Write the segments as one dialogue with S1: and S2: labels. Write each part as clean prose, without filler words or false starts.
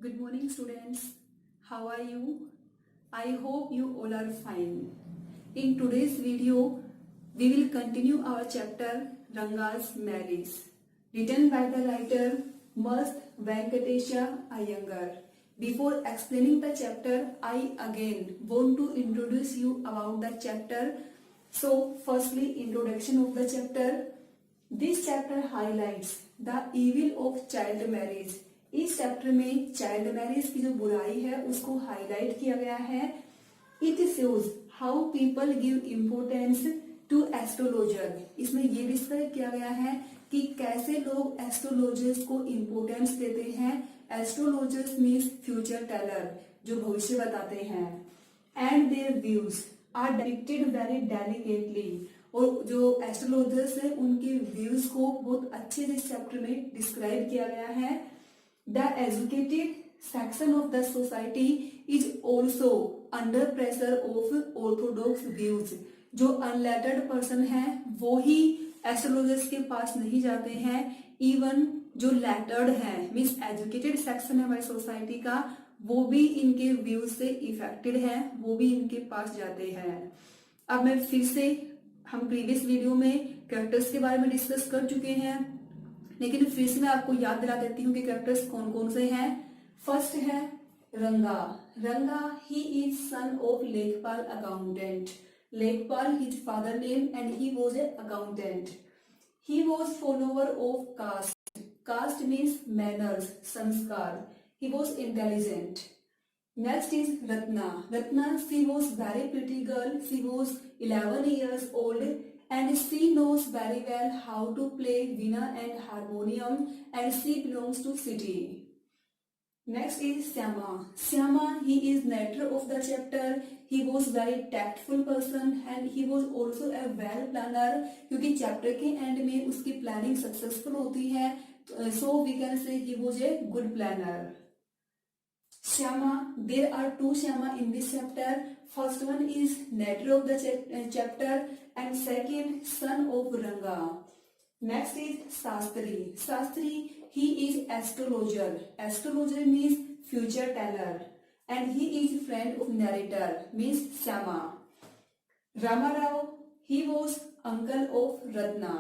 S1: Good morning, students. How are you? I hope you all are fine. In today's video, we will continue our chapter Ranga's Marriage, written by the writer Mast Venkatesha Iyengar. Before explaining the chapter, I again want to introduce you about the chapter. So, firstly, introduction of the chapter. This chapter highlights the evil of child marriage. इस chapter में child marriage की जो बुराई है उसको highlight किया गया है. It shows how people give importance to astrologer. इसमें ये डिस्क्राइब किया गया है कि कैसे लोग एस्ट्रोलॉजर्स को इम्पोर्टेंस देते हैं. एस्ट्रोलॉजर्स मीन्स फ्यूचर टेलर, जो भविष्य बताते हैं. And their views are depicted very delicately. और जो एस्ट्रोलॉजर्स है उनके व्यूज को बहुत अच्छे से चैप्टर में डिस्क्राइब किया गया है. The educated section of the society is also under pressure of orthodox views. जो unlettered person है वो ही एस्ट्रोलॉजर्स के पास नहीं जाते हैं. इवन जो lettered है मीन्स एजुकेटेड सेक्शन है हमारी सोसाइटी का, वो भी इनके व्यूज से इफेक्टेड है, वो भी इनके पास जाते हैं. अब मैं फिर से, हम प्रीवियस वीडियो में कैरेक्टर्स के बारे में डिस्कस कर चुके हैं, लेकिन फिर से मैं आपको याद दिला देती हूँ कि कैरेक्टर्स कौन कौन से हैं. फर्स्ट है Ranga. Ranga he is son of Lekhpal accountant. Lekhpal his father name and he was a accountant. He was follower of caste. Caste means manners, संस्कार. He was intelligent. Next is Ratna. Ratna, she was very pretty girl. She was 11 years old and she knows very well how to play veena and harmonium and she belongs to city. Next is Syama. Syama, he is narrator of the chapter. He was very tactful person and he was also a well planner. क्योंकि chapter के and में उसकी planning successful होती है, so we can say he was a good planner. Syama, there are two Syama in this chapter. First one is narrator of the chapter and second son of Ranga. Next is Shastri. Shastri, he is astrologer. Astrologer means future teller and he is friend of narrator means Syama. Ramarao, he was uncle of Ratna.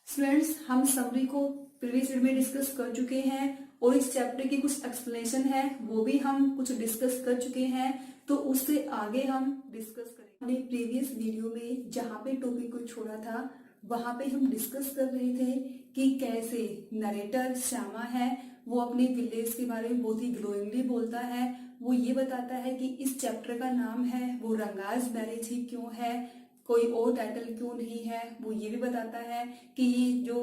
S1: Students, हम summary को previous video में discuss कर चुके हैं और इस chapter की कुछ एक्सप्लेनेशन है वो भी हम कुछ डिस्कस कर चुके हैं, तो उससे आगे हम डिस्कस करेंगे. हमने प्रीवियस वीडियो में जहाँ पे टॉपिक को छोड़ा था वहां पे हम डिस्कस कर रहे थे कि कैसे नरेटर श्यामा है वो अपने विलेज के बारे में बहुत ही ग्लोइंगली बोलता है. वो ये बताता है कि इस चैप्टर का नाम है वो रंगाज मैरिज ही क्यों है, कोई और टाइटल क्यों नहीं है. वो ये भी बताता है कि जो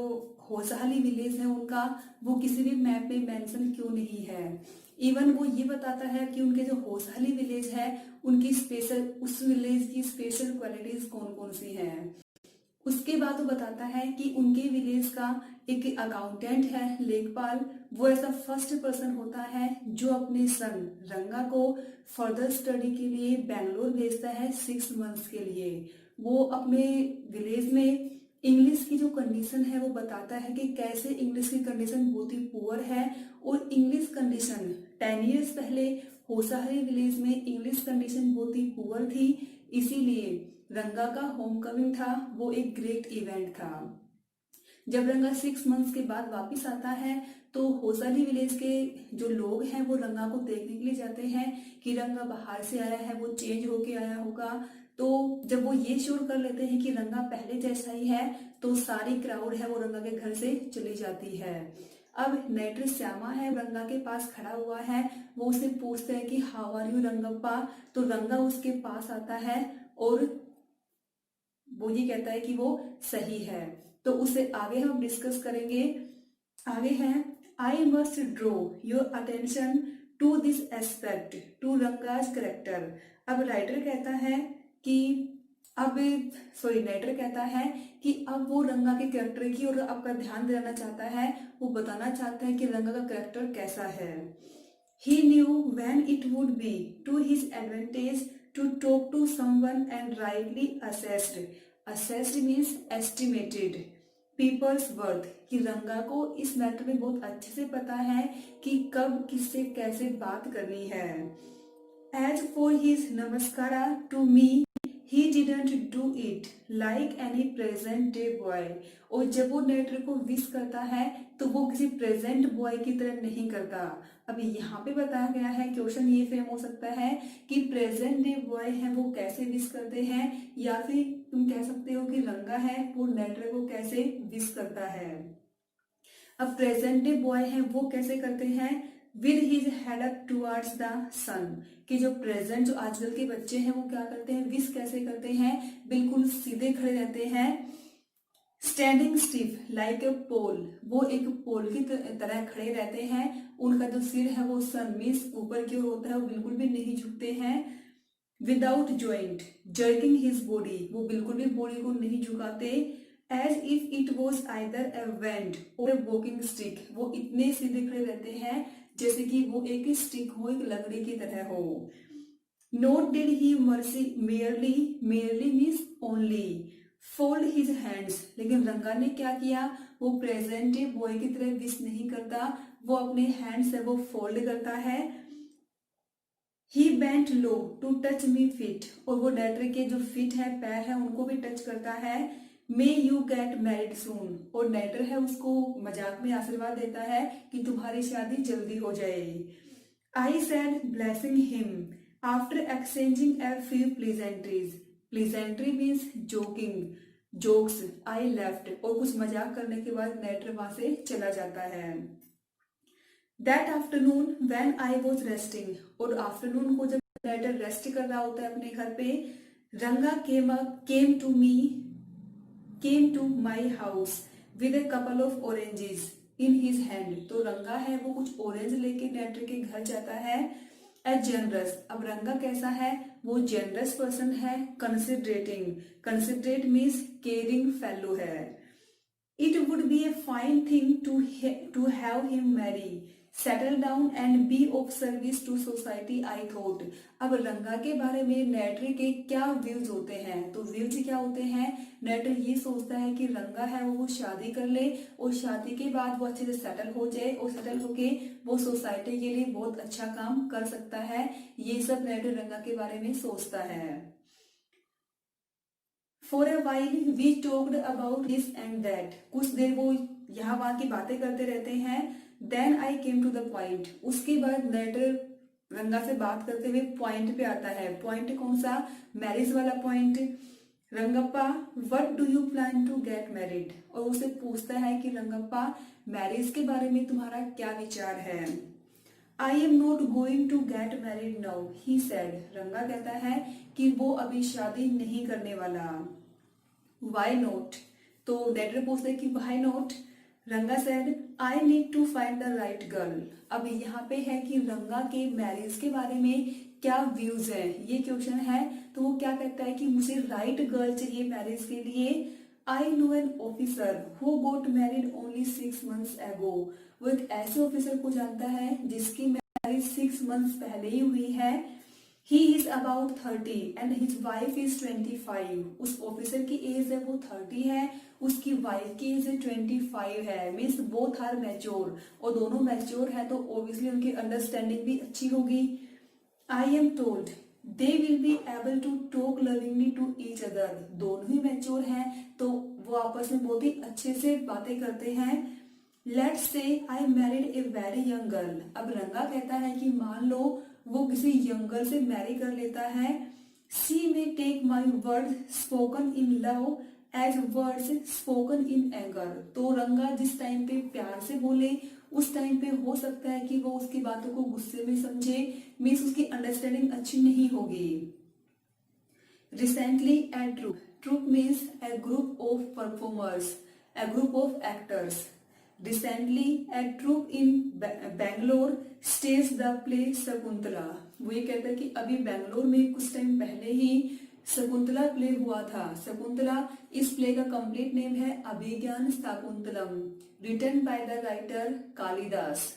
S1: होसाली विलेज है उनका वो किसी भी मैप में मेंशन क्यों नहीं है. इवन वो ये बताता है कि उनके जो होसाली विलेज है उनकी स्पेशल, उस विलेज की स्पेशल क्वालिटीज कौन कौन सी हैं. उसके बाद वो बताता है कि उनके विलेज का एक अकाउंटेंट है लेखपाल. वो ऐसा फर्स्ट पर्सन होता है जो अपने सन रंगा को फर्दर स्टडी के लिए बेंगलोर भेजता है 6 months के लिए. वो अपने विलेज में इंग्लिश की जो कंडीशन है वो बताता है कि कैसे इंग्लिश की कंडीशन बहुत ही पुअर है और इंग्लिश कंडीशन 10 years पहले होसाहरी विलेज में इंग्लिश कंडीशन बहुत ही पुअर थी. इसीलिए रंगा का होम कमिंग था वो एक ग्रेट इवेंट था. जब रंगा 6 months के बाद वापस आता है तो होसाली विलेज के जो लोग हैं वो रंगा को देखने के लिए जाते हैं कि रंगा बाहर से आया है, वो चेंज होके आया होगा. तो जब वो ये श्योर कर लेते हैं कि रंगा पहले जैसा ही है तो सारी क्राउड है वो रंगा के घर से चली जाती है. अब नेटर श्यामा है रंगा के पास खड़ा हुआ है. वो उससे पूछते हैं कि हाउ आर यू रंगप्पा. तो रंगा उसके पास आता है और वो ये कहता है कि वो सही है. तो उससे आगे हम डिस्कस करेंगे. आगे है I must draw your attention to this aspect to Ranga's character. अब राइटर कहता है कि नेटर कहता है कि अब वो रंगा के कैरेक्टर की और आपका ध्यान दिलाना चाहता है. वो बताना चाहता है कि रंगा का कैरेक्टर कैसा है. He knew when it would be to his advantage to talk to someone and rightly assessed. Assessed means estimated. People's worth, कि रंगा को इस मैटर में बहुत अच्छे से पता है कि कब किससे कैसे बात करनी है। As for his namaskara to me he didn't do it like any present day boy। और जब वो नेटर को विश करता है तो वो किसी प्रेजेंट बॉय की तरह नहीं करता। अभी यहाँ पे बताया गया है, क्वेश्चन ये फ्रेम हो सकता है कि प्रेजेंट डे बॉय है वो कैसे विश करते हैं, या फिर तुम कह सकते हो कि रंगा है वो नेटर को कैसे विश करता है। अब प्रेजेंट डे बॉय है वो कैसे करते हैं, with his head up towards the sun, कि जो प्रेजेंट जो आजकल के बच्चे हैं वो क्या करते हैं, विश कैसे करते हैं, बिल्कुल सीधे खड़े रहते हैं। स्टैंडिंग स्टिफ लाइक ए पोल, वो एक पोल की तरह खड़े रहते हैं। उनका जो सिर है वो सन मीन्स ऊपर की ओर होता है, वो बिल्कुल भी नहीं झुकते हैं। Without joint jerking his body, वो बिल्कुल भी बॉडी को नहीं झुकाते। As if it was either a wand or a walking stick, वो इतने सीधे खड़े रहते हैं जैसे कि वो एक स्टिक हो, एक लकड़ी की तरह हो। Note did he mercy merely, merely means only, fold his hands, लेकिन रंगा ने क्या किया, वो प्रेजेंट डे बॉय की तरह विश नहीं करता, वो अपने हैंड्स है वो फोल्ड करता है। He bent low to touch me feet, और वो नेटर के जो फीट है पैर है उनको भी टच करता है। मे यू गेट मैरिड सून, और नेटर है उसको मजाक में आशीर्वाद देता है कि तुम्हारी शादी जल्दी हो जाए। I said blessing him after exchanging a few pleasantries, pleasantry means joking, jokes. I left, और कुछ मजाक करने के बाद नेटर वहां से चला जाता है। That afternoon when I was resting, और आफ्टरनून को जब नेटर रेस्ट कर रहा होता है अपने घर पे, Ranga came to my house with a couple of oranges in his hand, तो रंगा है वो कुछ ऑरेंज लेके नेटर के घर जाता है। ए जनरस, अब रंगा कैसा है, वो जनरस पर्सन है। Considerating, considerate means caring fellow है। It would be a fine thing to have him marry, settle down and be of service to society I thought. अब रंगा के बारे में नेटर के क्या व्यूज होते हैं, तो व्यूज क्या होते हैं, नेटर ये सोचता है कि रंगा है वो शादी कर ले और शादी के बाद वो अच्छे से सेटल हो जाए, और सेटल होके वो सोसाइटी के लिए बहुत अच्छा काम कर सकता है। ये सब नेटर रंगा के बारे में सोचता है। For a while we talked about this and that, कुछ देर वो यहाँ वहां की बातें करते रहते हैं। Then I came to the point, उसके बाद नेटर रंगा से बात करते हुए पॉइंट पे आता है। पॉइंट कौन सा, मैरिज वाला point. Rangappa what do you plan to get married, और उसे पूछता है कि रंगप्पा मैरिज के बारे में तुम्हारा क्या विचार है। I am not going to get married now he said, Ranga कहता है कि वो अभी शादी नहीं करने वाला। वाई नॉट, तो नेटर पूछते कि why not. Ranga said I need to find the right girl. अब यहाँ पे है कि रंगा के मैरिज के बारे में क्या व्यूज है, ये क्वेश्चन है। तो वो क्या कहता है कि मुझे राइट गर्ल चाहिए मैरिज के लिए। I know an officer who got married only 6 months एगो, वो एक ऐसे ऑफिसर को जानता है जिसकी मैरिज 6 months पहले ही हुई है। He is about 30 and his wife is 25। उस ऑफिसर की एज है वो 30 है, उसकी वाइफ की एज है 25 है। मीन्स बोथ आर मैच्योर, और दोनों मैच्योर है तो ऑब्वियसली उनकी अंडरस्टैंडिंग भी अच्छी होगी। I am told they will be able to talk lovingly to each other, दोनों ही मैच्योर हैं तो वो आपस में बहुत ही अच्छे से बातें करते हैं। Let's say I married a very young girl, अब रंगा कहता है कि मान लो वो किसी यंग गर्ल से मैरी कर लेता है। She may take my word spoken in love as words spoken in anger, तो रंगा जिस टाइम पे प्यार से बोले उस टाइम पे हो सकता है कि वो उसकी बातों को गुस्से में समझे, मीन्स उसकी अंडरस्टैंडिंग अच्छी नहीं होगी। Recently at troupe, troupe means a group of performers, a group of actors. Recently, a troupe in Bangalore staged the play Shakuntala, वो ये कहता है कि अभी बैंगलोर में कुछ टाइम पहले ही शकुंतला प्ले हुआ था। शकुंतला इस प्ले का कंप्लीट नेम है Abhijnana Shakuntalam, written by the writer Kalidasa.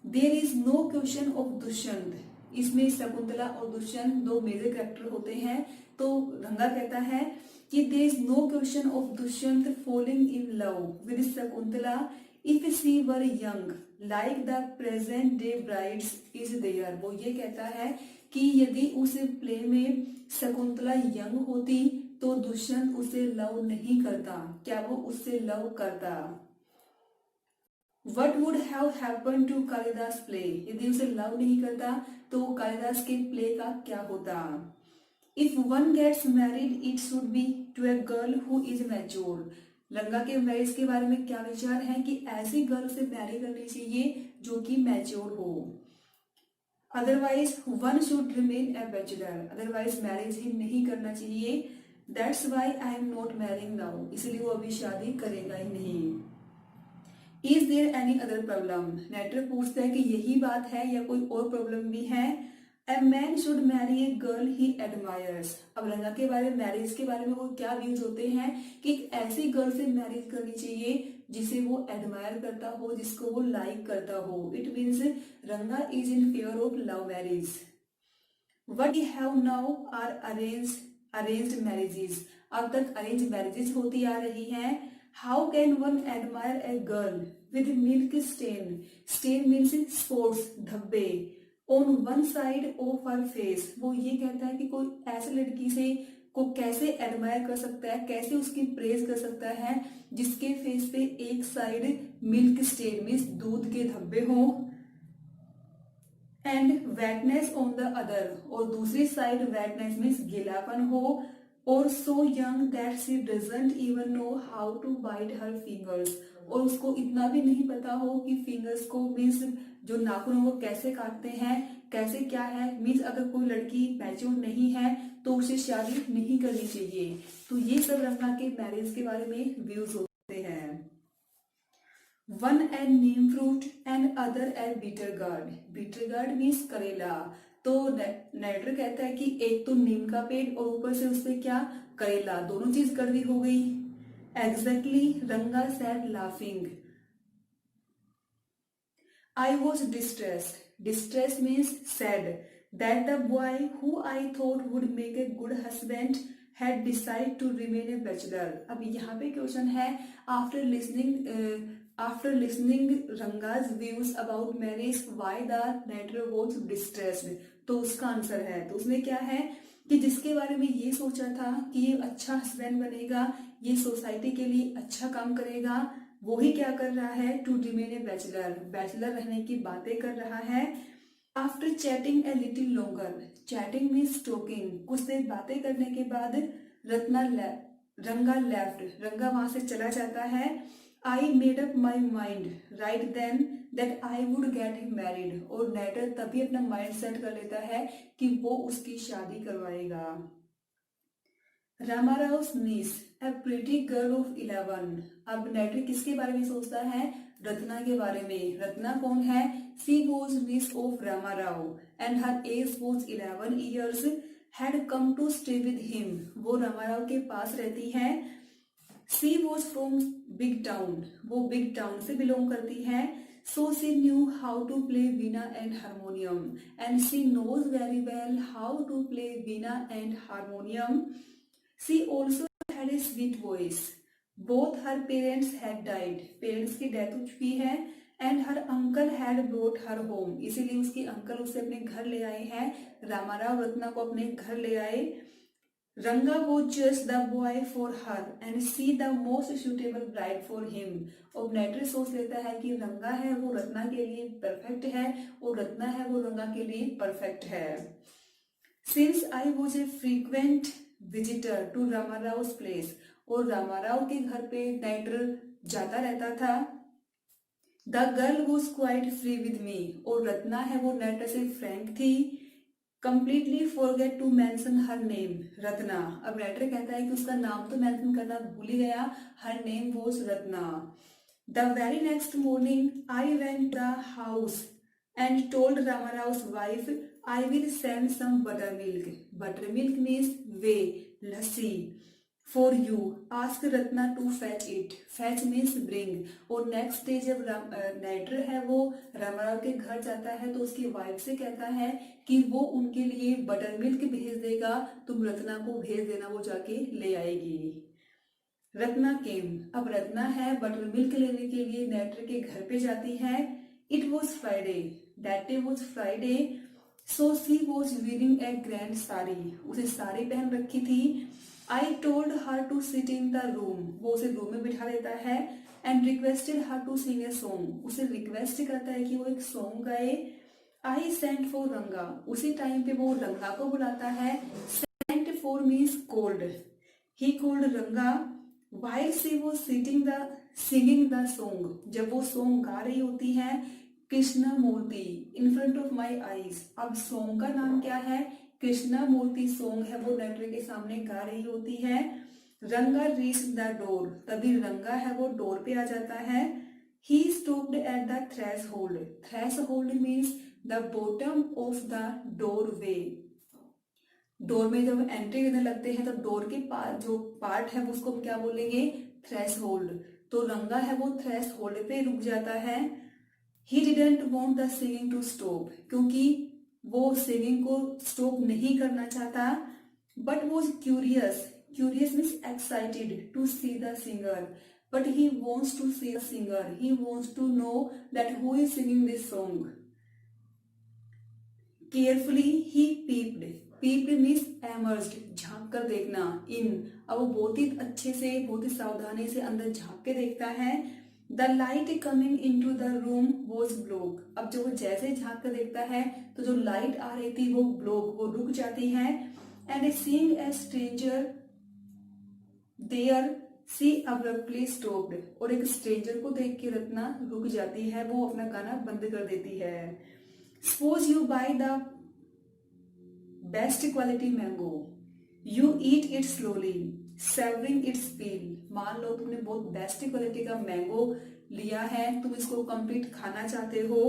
S1: There is no question of Dushyant, इसमें शकुंतला और दुष्यंत दो मेजर कैरेक्टर होते हैं। तो रंगा कहता है कि there is no question of Dushyant falling in love with Shakuntala if she were young like the present day brides is there। वो ये कहता है कि यदि उस प्ले में शकुंतला यंग होती तो दुष्यंत उसे लव नहीं करता, क्या वो उससे लव करता। What would have happened to Kalidas play, यदि उसे लव नहीं करता तो कालिदास के प्ले का क्या होता। If one gets married, it should be to a girl who is mature। रंगा के मैरिज के बारे में क्या विचार है कि ऐसी गर्ल से मैरी करनी चाहिए जो कि मैच्योर हो। Otherwise one should remain a bachelor, otherwise marriage ही नहीं करना चाहिए। That's why I am not marrying now, इसलिए वो अभी शादी करेगा ही नहीं। Is there any other problem, narrator पूछता है कि यही बात है या कोई और प्रॉब्लम भी है। A man should marry a girl he admires। अब रंगा के बारे में मैरिज के बारे में वो क्या व्यूज होते हैं कि एक ऐसी गर्ल से मैरिज करनी चाहिए जिसे वो एडमायर करता हो, जिसको वो लाइक करता हो। It means Ranga is in favour of love marriage. What we have now are arranged marriages, अब तक अरेंज मैरिजेस होती आ रही हैं। How can one admire a girl with milk stain, stain means spots, धब्बे, on one side of her face. वो ये कहता है कि कोई ऐसे लड़की से को कैसे एडमायर कर सकता है, कैसे उसकी प्रेज कर सकता है जिसके फेस पे एक साइड मिल्क स्टेन मीन्स दूध के धब्बे हों and wetness on the other, और दूसरी साइड वेटनेस मीन्स गीलापन हो, और so young that she doesn't even know how to bite her fingers, और उसको इतना भी नहीं पता हो कि फिंगर्स को मीन्स जो नाखूनों को कैसे काटते हैं, कैसे क्या है। मीन्स अगर कोई लड़की मैच्योर नहीं है तो उसे शादी नहीं करनी चाहिए। तो ये सब रंगा के मैरिज के बारे में व्यूज होते हैं। One end neem fruit and other end bitter gourd, bitter gourd means करेला। तो नेटर कहता है कि एक तो नीम का पेड़ और ऊपर से उसपे क्या, करेला, दोनों चीज कड़वी हो गई। एग्जैक्टली, रंगा sad laughing. I was distressed, distress means sad, that the boy who I thought would make a good husband had decided to remain a bachelor। अब यहाँ पे क्वेश्चन है after listening Ranga's views about marriage why the narrator was distressed, तो उसका answer है, तो उसमें क्या है कि जिसके बारे में ये सोचा था कि ये अच्छा हस्बैंड बनेगा, ये सोसाइटी के लिए अच्छा काम करेगा, वो ही क्या कर रहा है, to remain a bachelor, bachelor रहने की बातें कर रहा है। After chatting a little longer, chatting means talking, कुछ देर बातें करने के बाद रंगा लेफ्ट, रंगा वहां से चला जाता है। I made up my mind right then that I would get him married, और नेटर तभी अपना माइंड सेट कर लेता है कि वो उसकी शादी करवाएगा। रामाराव नीस ए प्रिटी गर्ल ऑफ 11। अब नेटर किसके बारे में सोचता है, रत्ना के बारे में। रत्ना कौन है, she was niece of Ramarao and her age was 11 years, had come to stay with him, वो रामाराव के पास रहती है। She was from big town, वो बिग टाउन से बिलोंग करती है। So she knew how to play veena and harmonium and she knows very well how to play veena and harmonium. She also had a sweet voice. Both her parents had died. Parents की death हो चुकी है and her uncle had brought her home. इसीलिए उसके uncle उसे अपने घर ले आए हैं। रामाराव रत्ना को अपने घर ले आए। रंगा was just the boy for her and she the most suitable bride for him। और नेटर सोच लेता है कि रंगा है वो रत्ना के लिए परफेक्ट है और रत्ना है वो रंगा के लिए परफेक्ट है। Since I was a frequent visitor to Ramarao place, और रामाराव के घर पे नेटर जाता रहता था। The girl was quite free with me, और रत्ना है वो नेटर से फ्रैंक थी। Completely forget to mention her name Ratna, अब नेटर कहता है कि उसका नाम तो मेंशन करना भूल ही गया, her name was Ratna. The very next morning I went the house and told Ramarav's wife, I will send some buttermilk. Buttermilk means whey, lassi. For you, ask Ratna to fetch it, fetch means bring. और next day जब narrator है वो रामाराव के घर जाता है तो उसकी वाइफ से कहता है कि वो उनके लिए बटर मिल्क भेज देगा, तुम रत्ना को भेज देना, वो जाके ले आएगी। रत्ना केम, अब रत्ना है बटर मिल्क लेने के लिए नाइटर के घर पे जाती है। It was Friday, that day was Friday, so she was wearing a grand sari, उसे साड़ी पहन रखी थी। I told her to sit in the room, वो उसे रूम में बिठा देता है। And requested her to sing a song, उसे रिक्वेस्ट करता है कि वो एक सॉन्ग गाए। आई सेंट फॉर रंगा, उसी टाइम पे वो रंगा को बुलाता है। Sent for means cold, he cold रंगा वाइल सी वो सिंगिंग द सॉन्ग, जब वो सॉन्ग गा रही होती है। Krishna Murthy in front of my eyes, अब सॉन्ग का नाम क्या है, कृष्णा मूर्ति सॉन्ग है, वो नाइटर के सामने गा रही होती है। रंगा रीच द डोर, तभी रंगा है वो डोर पे आ जाता है। He stopped at the threshold, threshold means the bottom of the doorway, door में जब एंट्री करने लगते हैं तो डोर के पास जो पार्ट है उसको हम क्या बोलेंगे, थ्रेश होल्ड। तो रंगा है वो थ्रेश होल्ड पे रुक जाता है। He didn't want the singing to stop, क्योंकि वो सिंगिंग को स्टॉप नहीं करना चाहता। But was curious, curious means excited to see the singer, but he wants to see the singer, he wants to know that who is singing this song. Carefully he peeped, peeped means emerged, झांक कर देखना। इन, अब वो बहुत ही अच्छे से बहुत ही सावधानी से अंदर झांक के देखता है। The light coming in to the room was block, अब जो वो जैसे झांक कर देखता है तो जो लाइट आ रही थी वो ब्लॉक, वो रुक जाती है। And seeing a stranger there she abruptly stopped, और एक स्ट्रेंजर को देख के रत्ना रुक जाती है, वो अपना गाना बंद कर देती है। Suppose you buy the best quality mango, you eat it slowly savouring its peel, मान लो तुमने बहुत बेस्ट क्वालिटी का मैंगो लिया है, तुम इसको कंप्लीट खाना चाहते हो।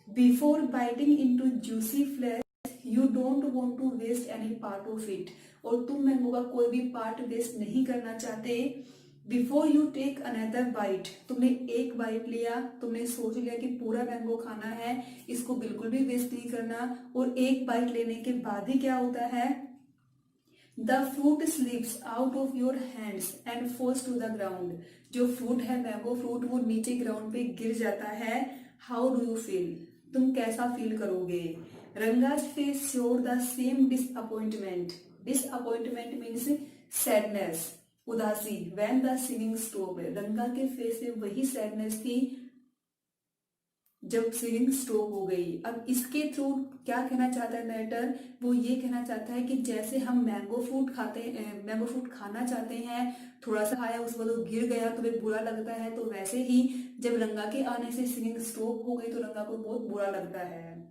S1: Before biting into juicy flesh you don't want to waste any part of it, और तुम मैंगो का कोई भी पार्ट वेस्ट नहीं करना चाहते। Before you take another bite, तुमने एक बाइट लिया, तुमने सोच लिया कि पूरा मैंगो खाना है, इसको बिल्कुल भी वेस्ट नहीं करना, और एक बाइट लेने के बाद ही क्या होता है, the fruit slips out of your hands and falls to the ground, जो फ्रूट है मैंगो फ्रूट वो नीचे ग्राउंड पे गिर जाता है। हाउ डू यू फील, तुम कैसा फील करोगे। Ranga's face showed the same disappointment, disappointment means sadness, उदासी। व्हेन द सिंगिंग स्टॉप, रंगा के फेस में वही सैडनेस थी जब सिंगिंग स्टॉप हो गई। अब इसके थ्रू क्या कहना चाहता है नाइटर, वो ये कहना चाहता है कि जैसे हम मैंगो फ्रूट मैंगो फ्रूट खाना चाहते हैं, थोड़ा सा खाया उस वक्त गिर गया तुम्हें बुरा लगता है, तो वैसे ही जब रंगा के आने से सिंगिंग स्टॉप हो गई तो रंगा को बहुत बुरा लगता है।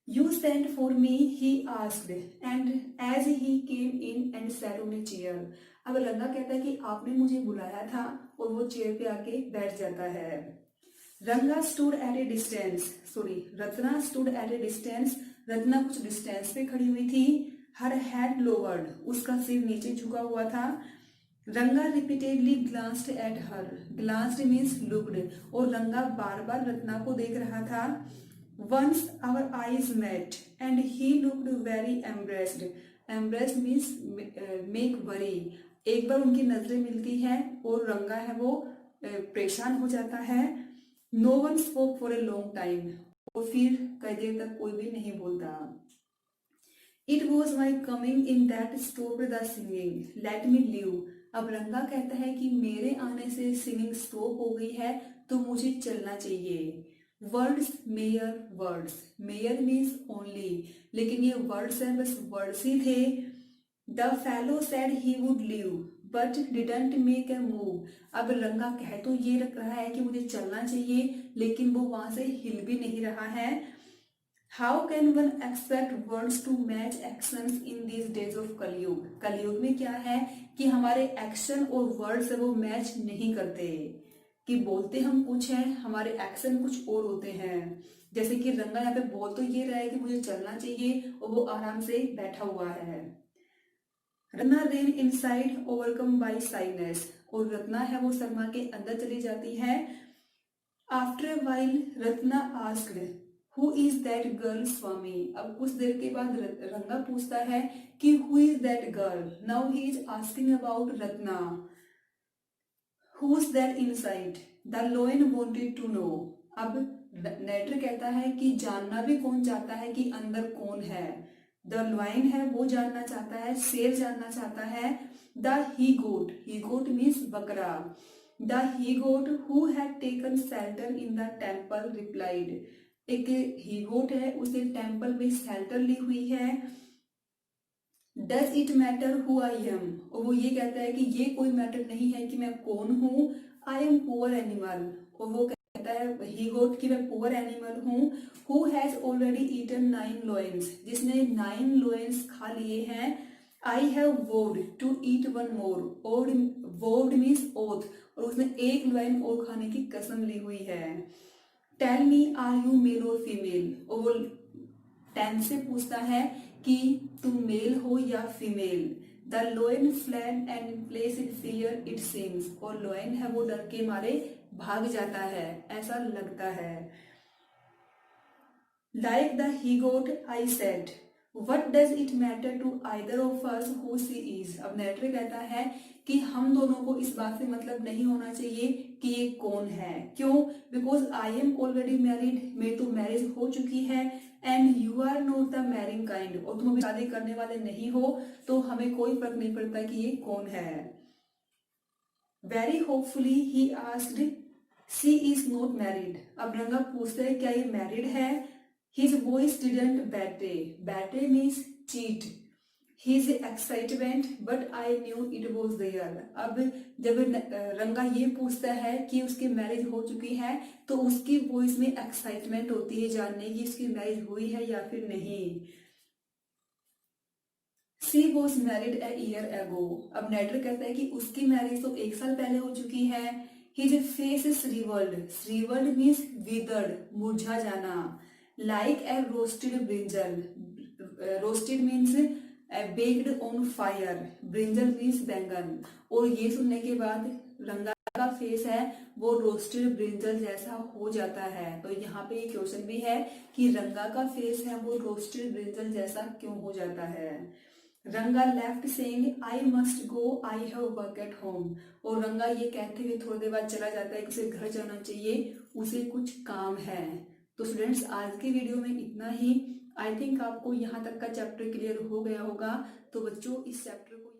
S1: You sent for me he asked and as he came in and sat on a chair, अब रंगा कहता है कि आपने मुझे बुलाया था, और वो चेयर पे आके बैठ जाता है। रंगा stood at A distance, Ratna stood at A distance, Ratna कुछ डिस्टेंस पे खड़ी हुई थी। हर हैड लोवर्ड, उसका सिर नीचे झुका हुआ था। Ranga repeatedly glanced at her, glanced means looked, और रंगा बार बार रत्ना को देख रहा था। Once our eyes met and he looked very embarrassed, embarrassed means make worry, एक बार उनकी नजरें मिलती है और रंगा है वो परेशान हो जाता है। No one spoke for a long time, और फिर कई देर तक कोई भी नहीं बोलता। It was my coming in that stop the singing let me leave, अब रंगा कहता है कि मेरे आने से सिंगिंग स्टॉप हो गई है तो मुझे चलना चाहिए। Words mayor, words mayor means only, लेकिन ये वर्ड्स हैं बस वर्ड्स ही थे। The fellow said he would leave but didn't make a move, अब रंगा कह तो ये रहा है कि मुझे चलना चाहिए, लेकिन वो वहां से हिल भी नहीं रहा है। How can one expect words to match actions in these days of Kalyug, Kalyug में क्या है कि हमारे एक्शन और वर्ड्स वो मैच नहीं करते, कि बोलते हम कुछ हैं हमारे एक्शन कुछ और होते हैं। जैसे कि रंगा यहाँ पे बोल तो ये रहा है कि मुझे चलना चाहिए और वो आराम से बैठा हुआ है। Ratna ran inside overcome by shyness, और रत्ना है वो शर्मा के अंदर चली जाती है। After a while Ratna asked who is that girl Swami, अब कुछ देर के बाद रंगा पूछता है कि who is that girl. Now he is asking about Ratna. Who is that inside, the lawyer wanted to know, अब नेटर कहता है कि जानना भी कौन चाहता है कि अंदर कौन है। द लॉयन है वो जानना चाहता है, शेर जानना चाहता है। द ही गोट मीन्स बकरा। The he goat who had taken shelter in the temple replied, एक ही गोट है उसने टेम्पल में शेल्टर ली हुई है। Does it matter who I am, और वो ये कहता है कि ये कोई मैटर नहीं है कि मैं कौन हूँ। आई एम पुअर एनिमल, और वो कहता है ही गोट कि मैं पुअर एनिमल हूँ। हु हैज ऑलरेडी ईटन 9 लोयंस, जिसने 9 लोयंस खा लिए हैं। आई हैव वोड टू ईट 1 मोर, वोड मीन्स ओथ, और उसने एक लोयन और खाने की कसम ली हुई है। Tell me are you male और फीमेल, और वो 10 से पूछता है कि तुम मेल हो या female. The लोयन fled and place in fear it seems, और लोयन है वो डर के मारे भाग जाता है, ऐसा लगता है। Like the he goat I said what does it matter to either of us who she is, अब नेटर कहता है कि हम दोनों को इस बात से मतलब नहीं होना चाहिए कि ये कौन है। क्यों? Because I am already married, मेरी तो मैरिज हो चुकी है। And you are not the marrying kind, और तुम अभी शादी करने वाले नहीं हो, तो हमें कोई फर्क नहीं पड़ता कि ये कौन है। Very hopefully he asked she is not married, अब रंगा पूछते हैं क्या ये मैरिड है। His voice didn't betray, betray means cheat. His excitement but I knew it was there, अब जब रंगा ये पूछता है कि उसकी मैरिज हो चुकी है, तो उसकी वॉइस में एक्साइटमेंट होती है जानने की उसकी मैरिज हुई है या फिर नहीं। She was married a year ago, अब नेटर कहता है कि उसकी मैरिज तो 1 साल पहले हो चुकी है। His face is shrivelled, shrivelled means withered, मुरझा जाना। Like a roasted brinjal, roasted means baked on fire, brinjal means बैंगन, और ये सुनने के बाद रंगा का फेस है वो रोस्टेड ब्रिंजल जैसा हो जाता है। तो यहाँ पे ये क्वेश्चन भी है कि रंगा का फेस है वो रोस्टेड ब्रिंजल जैसा क्यों हो जाता है। रंगा left saying I must go I have work at home, और रंगा ये कहते हुए थोड़ी देर बाद चला जाता है कि उसे घर जाना चाहिए, उसे कुछ काम है। तो स्टूडेंट्स आज की वीडियो में इतना ही। आई थिंक आपको यहाँ तक का चैप्टर क्लियर हो गया होगा। तो बच्चों इस चैप्टर को